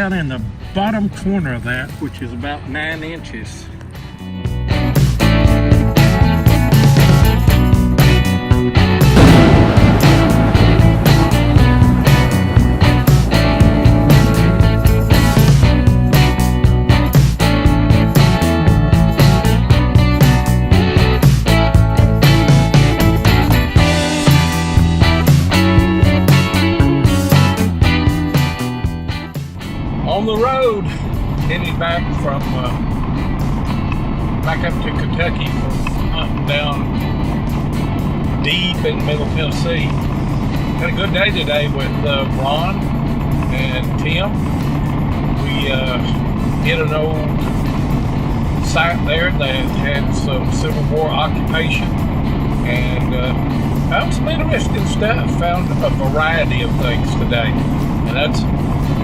down in the bottom corner of that, which is about 9 inches. On the road, heading back from back up to Kentucky from hunting down deep in Middle Tennessee. Had a good day today with Ron and Tim. We hit an old site there that had some Civil War occupation and found some interesting stuff. Found a variety of things today, and that's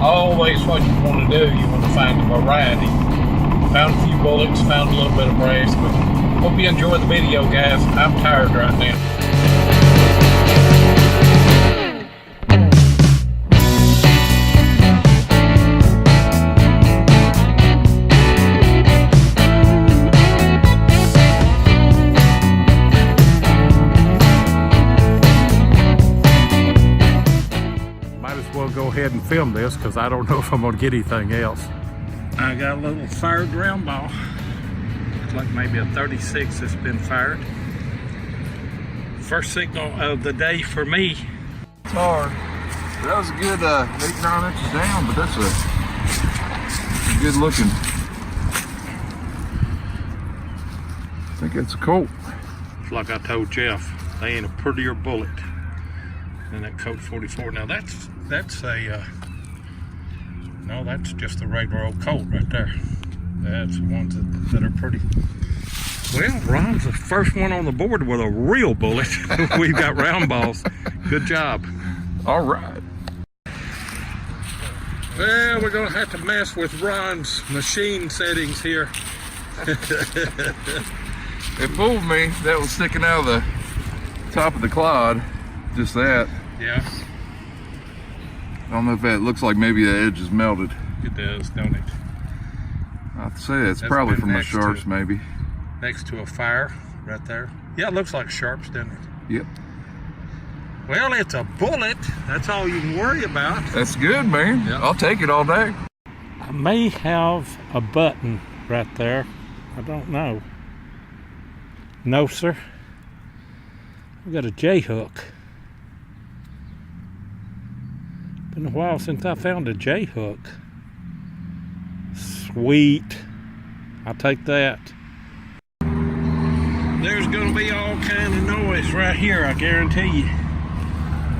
always what you want to do. You want to find a variety. Found a few bullets, found a little bit of brass, but hope you enjoy the video, guys. I'm tired right now. Go ahead and film this because I don't know if I'm going to get anything else. I got a little fired round ball. Looks like maybe a 36 that's been fired. First signal of the day for me. It's hard. That was a good 8-9 inches down, but that's a good looking. I think it's a Colt. It's like I told Jeff, they ain't a prettier bullet than that Colt 44. Now that's a no, that's just a regular old Colt right there. That's the ones that are pretty. Well, Ron's the first one on the board with a real bullet. We've got round balls. Good job. All right. Well, we're gonna have to mess with Ron's machine settings here. It fooled me. That was sticking out of the top of the clod. Just that. Yeah. I don't know if that looks like maybe the edge is melted. It does, don't it? I'd say that's probably from the sharps, maybe. Next to a fire right there. Yeah, it looks like sharps, doesn't it? Yep. Well, it's a bullet. That's all you can worry about. That's good, man. Yep. I'll take it all day. I may have a button right there. I don't know. No, sir. We've got a J-hook. Been a while since I found a J-hook. Sweet. I'll take that. There's gonna be all kind of noise right here, I guarantee you.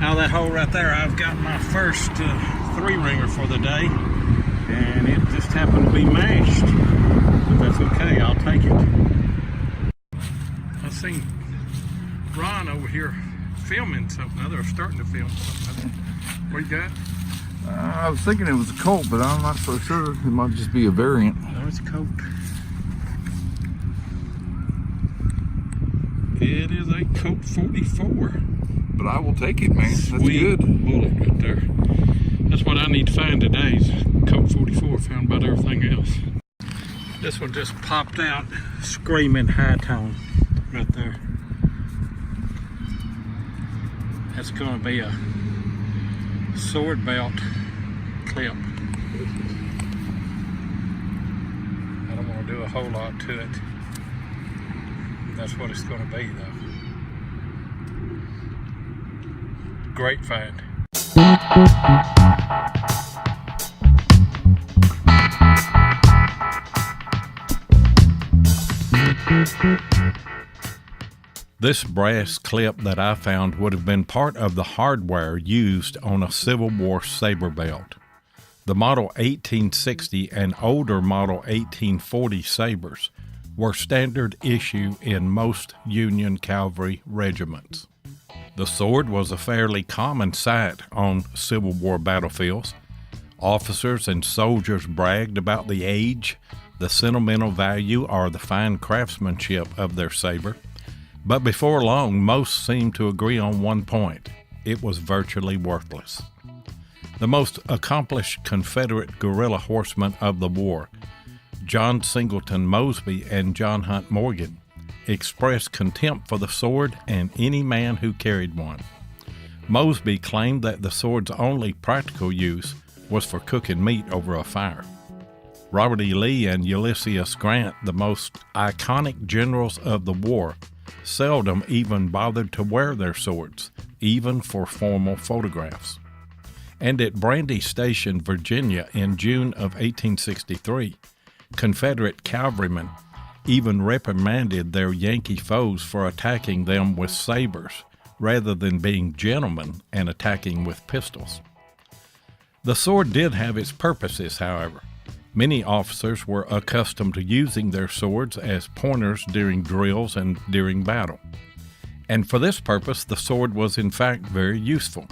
Out of that hole right there, I've got my first 3-ringer for the day, and it just happened to be mashed. But that's okay, I'll take it. I seen Ron over here filming something. Now they're starting to film something. What you got? I was thinking it was a Colt, but I'm not so sure. It might just be a variant. No, it's a Colt. It is a Colt 44. But I will take it, man. That's Sweet good. Bullet right there. That's what I need to find today is Colt 44. Found about everything else. This one just popped out, screaming high tone right there. That's going to be a sword belt clip. I don't want to do a whole lot to it. That's what it's going to be, though. Great find. This brass clip that I found would have been part of the hardware used on a Civil War saber belt. The model 1860 and older model 1840 sabers were standard issue in most Union cavalry regiments. The sword was a fairly common sight on Civil War battlefields. Officers and soldiers bragged about the age, the sentimental value, or the fine craftsmanship of their saber. But before long, most seemed to agree on one point: it was virtually worthless. The most accomplished Confederate guerrilla horsemen of the war, John Singleton Mosby and John Hunt Morgan, expressed contempt for the sword and any man who carried one. Mosby claimed that the sword's only practical use was for cooking meat over a fire. Robert E. Lee and Ulysses Grant, the most iconic generals of the war, seldom even bothered to wear their swords, even for formal photographs. And at Brandy Station, Virginia, in June of 1863, Confederate cavalrymen even reprimanded their Yankee foes for attacking them with sabers rather than being gentlemen and attacking with pistols. The sword did have its purposes, however. Many officers were accustomed to using their swords as pointers during drills and during battle. And for this purpose, the sword was in fact very useful.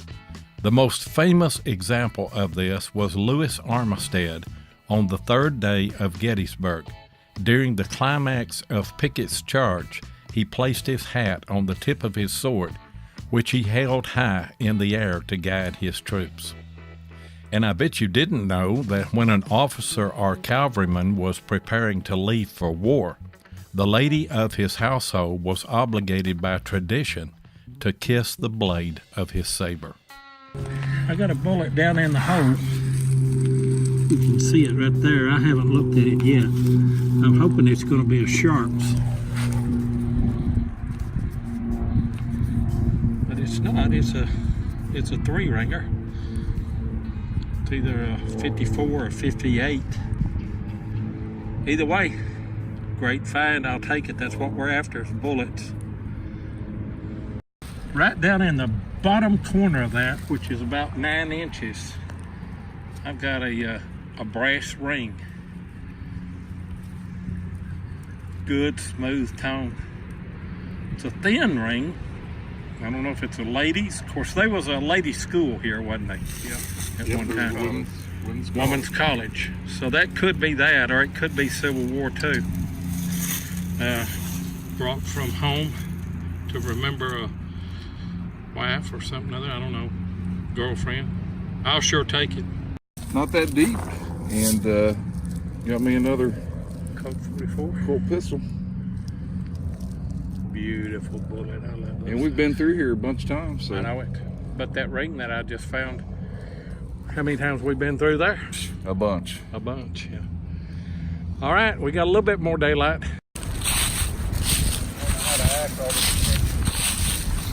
The most famous example of this was Louis Armistead on the third day of Gettysburg. During the climax of Pickett's charge, he placed his hat on the tip of his sword, which he held high in the air to guide his troops. And I bet you didn't know that when an officer or cavalryman was preparing to leave for war, the lady of his household was obligated by tradition to kiss the blade of his saber. I got a bullet down in the hole. You can see it right there. I haven't looked at it yet. I'm hoping it's going to be a Sharps. But it's not. It's a 3-ringer. It's either a 54 or 58. Either way, great find. I'll take it. That's what we're after, is bullets. Right down in the bottom corner of that, which is about 9 inches, I've got a brass ring. Good, smooth tone. It's a thin ring. I don't know if it's a ladies. Of course, there was a ladies' school here, wasn't there? Yeah. At one time. Women's college. So that could be that, or it could be Civil War too. Brought from home to remember a wife or something other. I don't know. Girlfriend. I'll sure take it. Not that deep. And got me another Colt 44. Colt pistol. Beautiful bullet. I love those. And we've been through here a bunch of times. So. I know it. But that ring that I just found, how many times we been through there? A bunch. A bunch, yeah. All right, we got a little bit more daylight.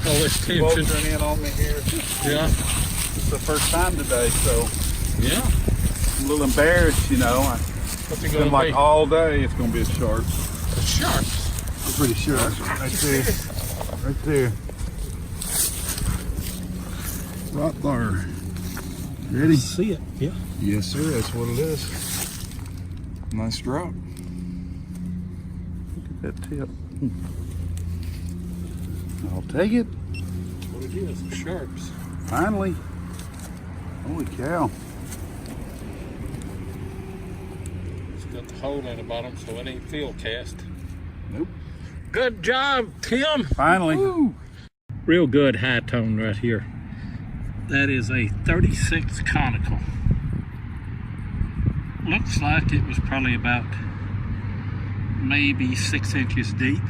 All this tension. In on me here. Yeah. It's the first time today, so yeah. I'm a little embarrassed, you know. What's it It's gonna been like be? all day. It's gonna be a sharp. A Sharps. I'm pretty sure. Right there. Right there. Right there. Ready? See it? Yeah. Yes, sir. That's what it is. Nice drop. Look at that tip. I'll take it. That's what it is. A Sharps. Finally. Holy cow. It's got the hole in the bottom, so it ain't field cast. Nope. Good job, Tim. Finally. Woo. Real good high tone right here. That is a 36 conical. Looks like it was probably about maybe 6 inches deep.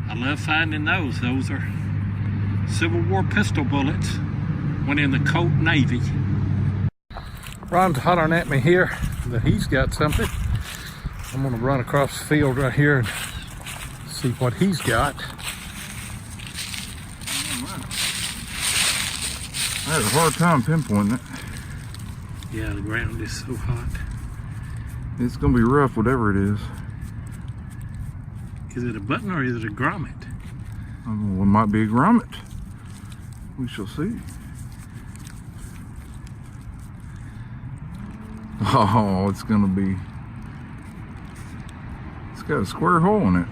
I love finding those. Those are Civil War pistol bullets. Went in the Colt Navy. Ron's hollering at me here that he's got something. I'm gonna run across the field right here and see what he's got. I had a hard time pinpointing it. Yeah, the ground is so hot. It's gonna be rough, whatever it is. Is it a button or is it a grommet? Well, it might be a grommet. We shall see. Oh, it's gonna be. It's got a square hole in it.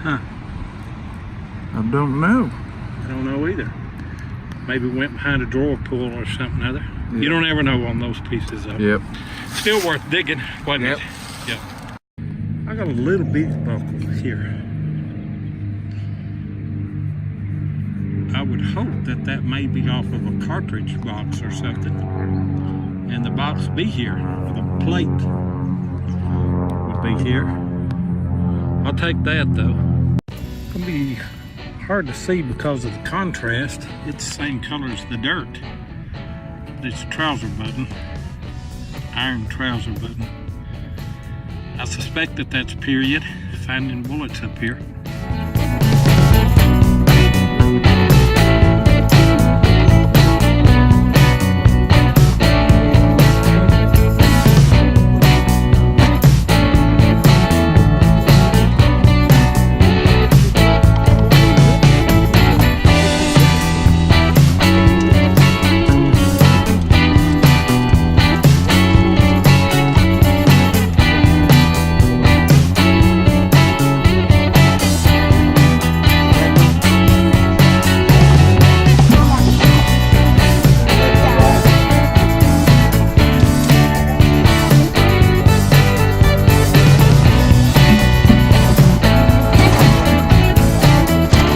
Huh. I don't know. I don't know either. Maybe went behind a drawer pull or something other. Yeah. You don't ever know on those pieces though. Yep. Still worth digging, wasn't Yep. it? Yep. I got a little beef buckle here. I would hope that that may be off of a cartridge box or something. And the box be here, or the plate would be here. I'll take that though. It'll be hard to see because of the contrast. It's the same color as the dirt. It's a trouser button, iron trouser button. I suspect that that's period, finding bullets up here.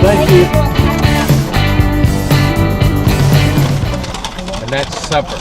Thank you. And that's supper.